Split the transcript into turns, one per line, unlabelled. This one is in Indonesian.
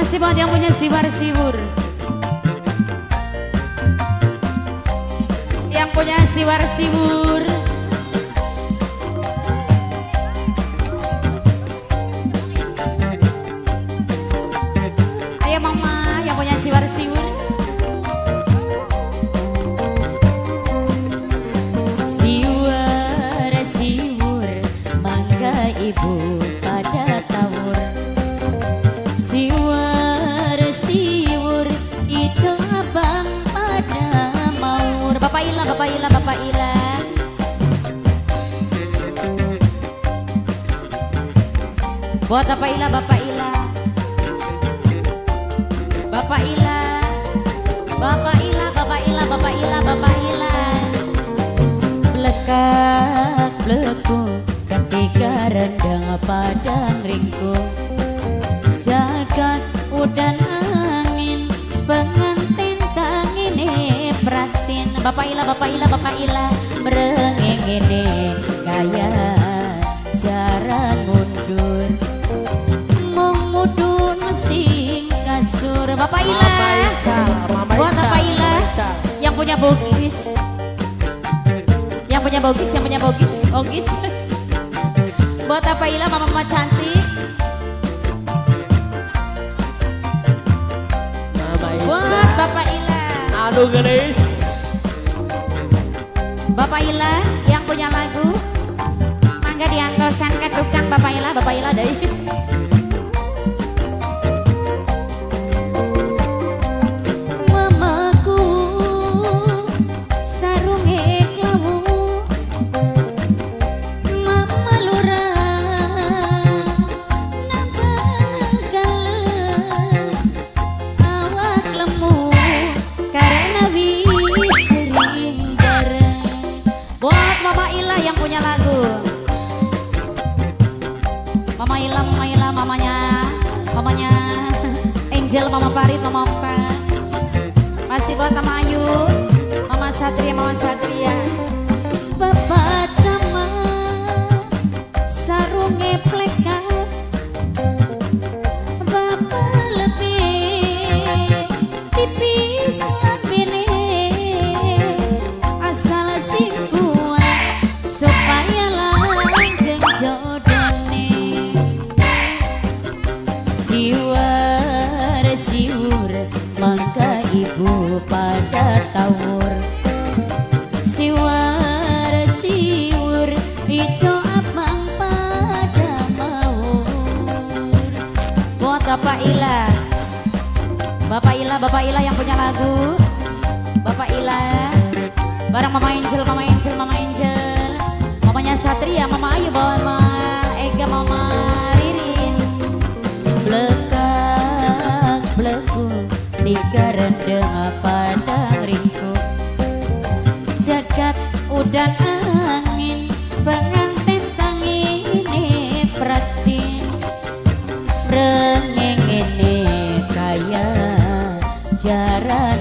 Masih buat yang punya siwar-siwur. Yang punya siwar-siwur. Ayo mama yang punya siwar-siwur. Siwar-siwur mangga ibu pada tawur. Siwar-siwur ijo abang pada maur. Bapak Ila, Bapak Ila, Bapak Ila. Buat Bapak Ila, Bapak Ila. Bapak Ila. Bapak Ila, Bapak Ila, Bapak Ila, Bapak Ila. Blekak bleku ketika rendang padang ringkung. Jagat udan angin pengantin tangine pratin. Bapak Ila, Bapak Ila, Bapak Ila merengengene kaya jaran mundur mung mudun sing kasur. Bapak Ila buat Bapak Ila yang punya bogis, yang punya bogis, yang punya bogis, bogis. Buat Bapak Ila mama-mama cantik. Buat Bapak Ila.
Aduh gelis.
Bapak Ila yang punya lagu mangga diantosan ke tukang Bapak Ila, Bapak Ila deh. Mamaku sarunge klawu mama lurah nambah galen awak lemu karena wis sering bareng. Buat Mama Ila yang punya lagu. Mama Ila, Mama Ila, mamanya Angel, Mama Farid, Mama Okta. Masih buat Mama Ayu, Mama Satria, Mama Satria. Bapak sama sarunge plekat. Bapak lebih tipis labine asal si kuat supaya langgeng jodone. Siwar-siwur mangga ibu pada tawur. Siwar-siwur ijo abang pada maur. Buat Bapak Ila, Bapak Ila, Bapak Ila yang punya lagu. Bapak Ila bareng Mama Angel, Mama Angel, Mama Angel. Mamanya Satria, Mama Ayu, bawa Mama Ega, Mama Ririn. Blekak bleku tiga rendeng padang ringkuk. Jagat udan angin pengantin tangine pratin. Rengengene kaya jaran